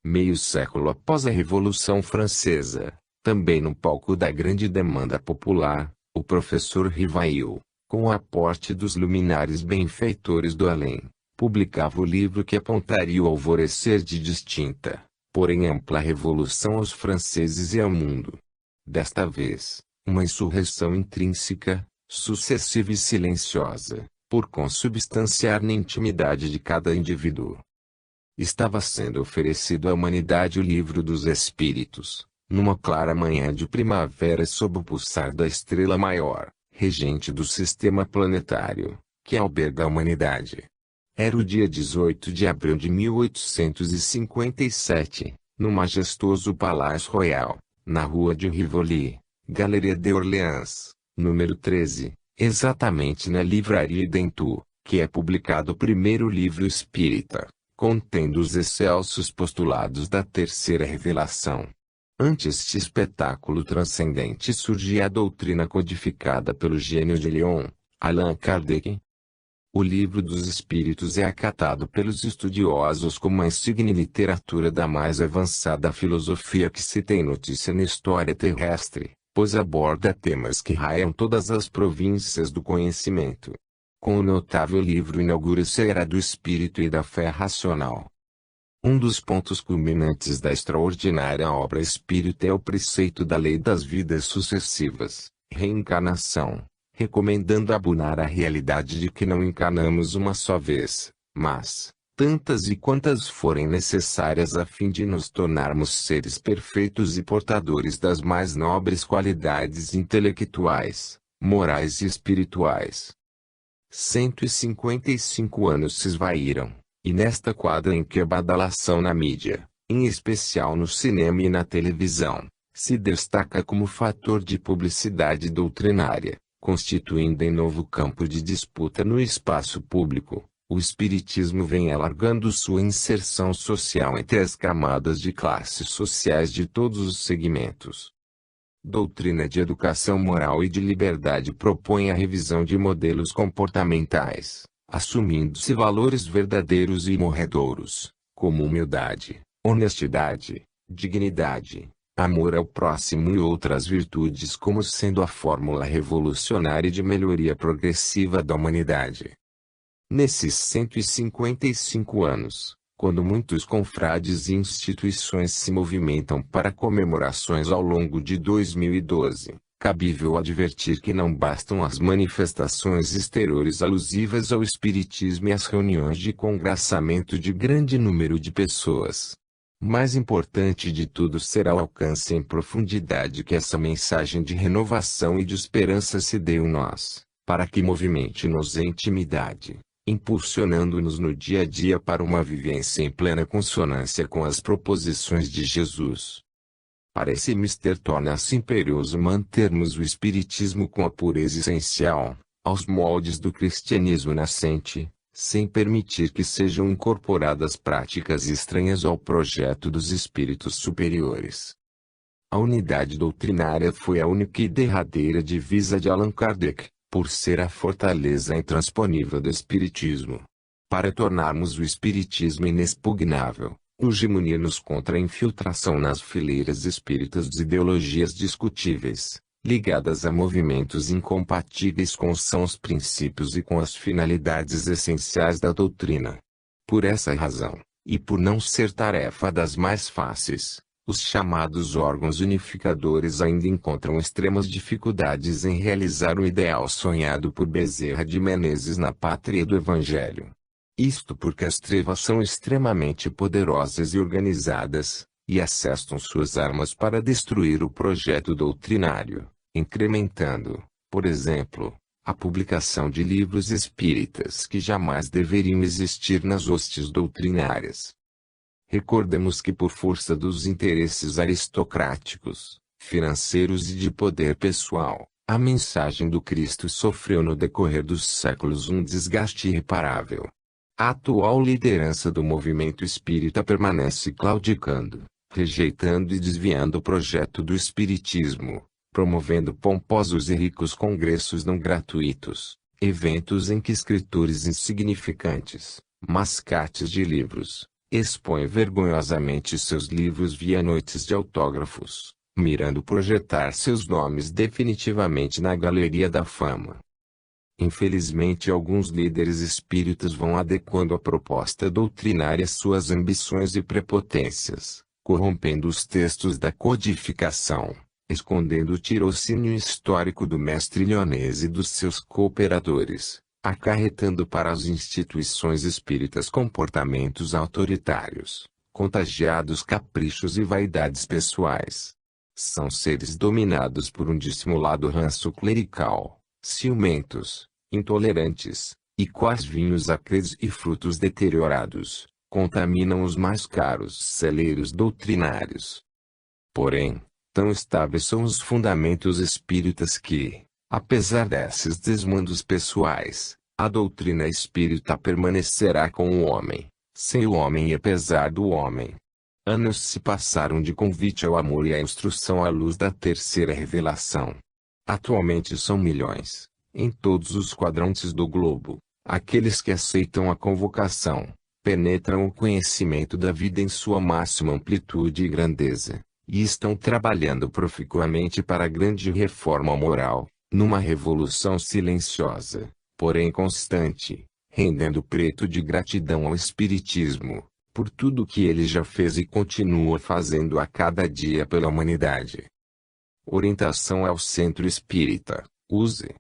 Meio século após a Revolução Francesa, também no palco da grande demanda popular, o professor Rivail, com o aporte dos luminares benfeitores do além, publicava o livro que apontaria o alvorecer de distinta, porém ampla revolução aos franceses e ao mundo. Desta vez, uma insurreição intrínseca, sucessiva e silenciosa, por consubstanciar na intimidade de cada indivíduo. Estava sendo oferecido à humanidade o livro dos Espíritos, numa clara manhã de primavera sob o pulsar da estrela maior, regente do sistema planetário, que alberga a humanidade. Era o dia 18 de abril de 1857, no majestoso Palácio Royal, na rua de Rivoli, Galeria de Orleans, número 13, exatamente na Livraria Dentu, que é publicado o primeiro livro espírita, contendo os excelsos postulados da terceira revelação. Ante este espetáculo transcendente surgia a doutrina codificada pelo gênio de Lyon, Allan Kardec. O Livro dos Espíritos é acatado pelos estudiosos como a insigne literatura da mais avançada filosofia que se tem notícia na história terrestre, pois aborda temas que raiam todas as províncias do conhecimento. Com o notável livro inaugura-se a era do espírito e da fé racional. Um dos pontos culminantes da extraordinária obra espírita é o preceito da lei das vidas sucessivas, reencarnação, recomendando abonar a realidade de que não encarnamos uma só vez, mas, tantas e quantas forem necessárias a fim de nos tornarmos seres perfeitos e portadores das mais nobres qualidades intelectuais, morais e espirituais. 155 anos se esvaíram, e nesta quadra em que a badalação na mídia, em especial no cinema e na televisão, se destaca como fator de publicidade doutrinária, constituindo em novo campo de disputa no espaço público, o espiritismo vem alargando sua inserção social entre as camadas de classes sociais de todos os segmentos. Doutrina de educação moral e de liberdade propõe a revisão de modelos comportamentais, assumindo-se valores verdadeiros e morredouros, como humildade, honestidade, dignidade, amor ao próximo e outras virtudes como sendo a fórmula revolucionária de melhoria progressiva da humanidade. Nesses 155 anos, quando muitos confrades e instituições se movimentam para comemorações ao longo de 2012, cabível advertir que não bastam as manifestações exteriores alusivas ao espiritismo e as reuniões de congraçamento de grande número de pessoas. Mais importante de tudo será o alcance em profundidade que essa mensagem de renovação e de esperança se deu nós, para que movimente-nos em intimidade, impulsionando-nos no dia a dia para uma vivência em plena consonância com as proposições de Jesus. Para esse mister torna-se imperioso mantermos o espiritismo com a pureza essencial, aos moldes do cristianismo nascente, sem permitir que sejam incorporadas práticas estranhas ao projeto dos espíritos superiores. A unidade doutrinária foi a única e derradeira divisa de Allan Kardec, por ser a fortaleza intransponível do espiritismo. Para tornarmos o espiritismo inexpugnável, urge munir-nos contra a infiltração nas fileiras espíritas de ideologias discutíveis, ligadas a movimentos incompatíveis com os sãos princípios e com as finalidades essenciais da doutrina. Por essa razão, e por não ser tarefa das mais fáceis, os chamados órgãos unificadores ainda encontram extremas dificuldades em realizar o ideal sonhado por Bezerra de Menezes na pátria do Evangelho. Isto porque as trevas são extremamente poderosas e organizadas, e assestam suas armas para destruir o projeto doutrinário, incrementando, por exemplo, a publicação de livros espíritas que jamais deveriam existir nas hostes doutrinárias. Recordemos que por força dos interesses aristocráticos, financeiros e de poder pessoal, a mensagem do Cristo sofreu no decorrer dos séculos um desgaste irreparável. A atual liderança do movimento espírita permanece claudicando, rejeitando e desviando o projeto do espiritismo, promovendo pomposos e ricos congressos não gratuitos, eventos em que escritores insignificantes, mascates de livros, expõem vergonhosamente seus livros via noites de autógrafos, mirando projetar seus nomes definitivamente na galeria da fama. Infelizmente alguns líderes espíritas vão adequando a proposta doutrinária às suas ambições e prepotências, corrompendo os textos da codificação, escondendo o tirocínio histórico do mestre Lyonês e dos seus cooperadores, acarretando para as instituições espíritas comportamentos autoritários, contagiados caprichos e vaidades pessoais. São seres dominados por um dissimulado ranço clerical, ciumentos, intolerantes, e quais vinhos acres e frutos deteriorados, contaminam os mais caros celeiros doutrinários. Porém, tão estáveis são os fundamentos espíritas que, apesar desses desmandos pessoais, a doutrina espírita permanecerá com o homem, sem o homem e apesar do homem. Anos se passaram de convite ao amor e à instrução à luz da terceira revelação. Atualmente são milhões, em todos os quadrantes do globo, aqueles que aceitam a convocação, penetram o conhecimento da vida em sua máxima amplitude e grandeza, e estão trabalhando proficuamente para a grande reforma moral, numa revolução silenciosa, porém constante, rendendo preto de gratidão ao Espiritismo, por tudo que ele já fez e continua fazendo a cada dia pela humanidade. Orientação ao Centro Espírita, USE.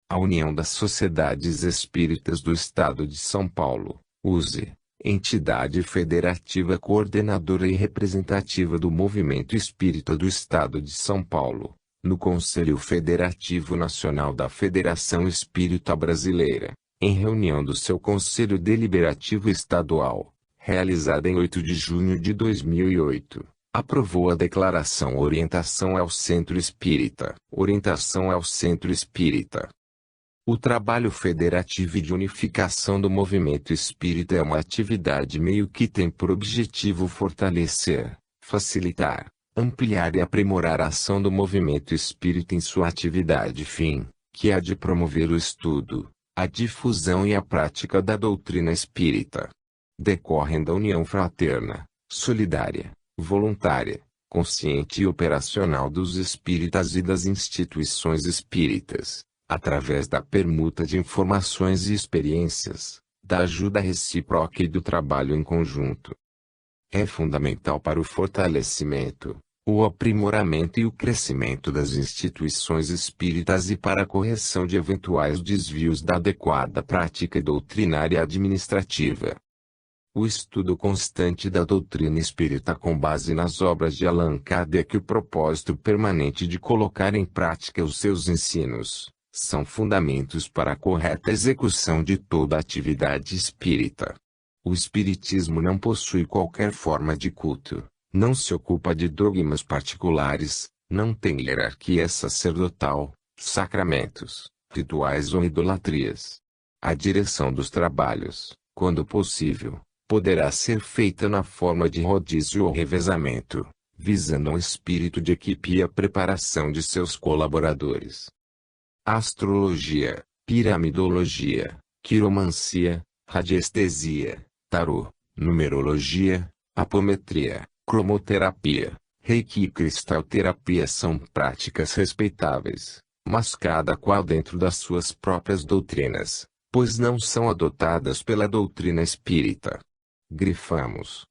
A União das Sociedades Espíritas do Estado de São Paulo, USE, entidade federativa coordenadora e representativa do Movimento Espírita do Estado de São Paulo, no Conselho Federativo Nacional da Federação Espírita Brasileira, em reunião do seu Conselho Deliberativo Estadual, realizada em 8 de junho de 2008, aprovou a Declaração Orientação ao Centro Espírita. Orientação ao Centro Espírita. O trabalho federativo e de unificação do movimento espírita é uma atividade meio que tem por objetivo fortalecer, facilitar, ampliar e aprimorar a ação do movimento espírita em sua atividade fim, que é de promover o estudo, a difusão e a prática da doutrina espírita. Decorrem da união fraterna, solidária, voluntária, consciente e operacional dos espíritas e das instituições espíritas, através da permuta de informações e experiências, da ajuda recíproca e do trabalho em conjunto. É fundamental para o fortalecimento, o aprimoramento e o crescimento das instituições espíritas e para a correção de eventuais desvios da adequada prática doutrinária e administrativa. O estudo constante da doutrina espírita com base nas obras de Allan Kardec e o propósito permanente de colocar em prática os seus ensinos, são fundamentos para a correta execução de toda a atividade espírita. O espiritismo não possui qualquer forma de culto, não se ocupa de dogmas particulares, não tem hierarquia sacerdotal, sacramentos, rituais ou idolatrias. A direção dos trabalhos, quando possível, poderá ser feita na forma de rodízio ou revezamento, visando um espírito de equipe e a preparação de seus colaboradores. Astrologia, piramidologia, quiromancia, radiestesia, tarô, numerologia, apometria, cromoterapia, reiki e cristalterapia são práticas respeitáveis, mas cada qual dentro das suas próprias doutrinas, pois não são adotadas pela doutrina espírita. Grifamos.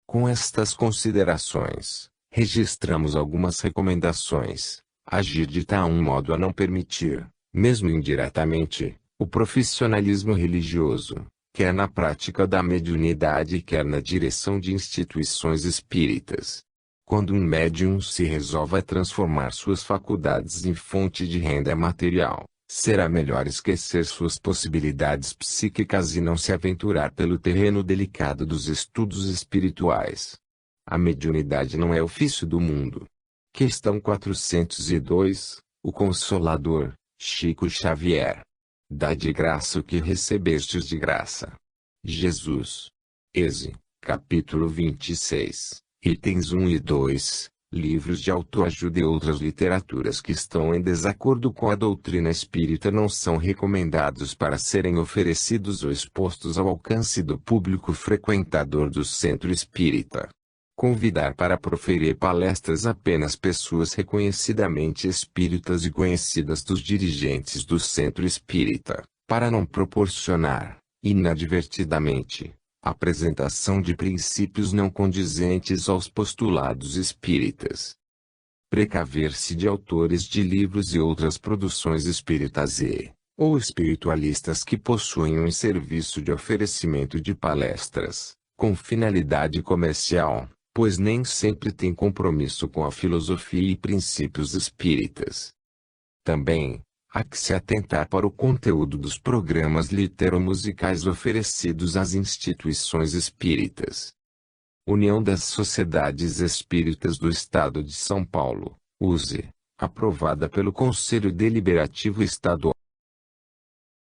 Com estas considerações, registramos algumas recomendações. Agir de tal modo a não permitir, mesmo indiretamente, o profissionalismo religioso, quer na prática da mediunidade quer na direção de instituições espíritas. Quando um médium se resolve a transformar suas faculdades em fonte de renda material, será melhor esquecer suas possibilidades psíquicas e não se aventurar pelo terreno delicado dos estudos espirituais. A mediunidade não é ofício do mundo. Questão 402, o Consolador, Chico Xavier. Dá de graça o que recebestes de graça. Jesus. Êxodo, capítulo 26, itens 1 e 2, livros de autoajuda e outras literaturas que estão em desacordo com a doutrina espírita não são recomendados para serem oferecidos ou expostos ao alcance do público frequentador do centro espírita. Convidar para proferir palestras apenas pessoas reconhecidamente espíritas e conhecidas dos dirigentes do centro espírita, para não proporcionar, inadvertidamente, Apresentação de princípios não condizentes aos postulados espíritas. Precaver-se de autores de livros e outras produções espíritas ou espiritualistas que possuem um serviço de oferecimento de palestras, com finalidade comercial, pois nem sempre tem compromisso com a filosofia e princípios espíritas. Também, há que se atentar para o conteúdo dos programas literomusicais oferecidos às instituições espíritas. União das Sociedades Espíritas do Estado de São Paulo, USE, aprovada pelo Conselho Deliberativo Estadual.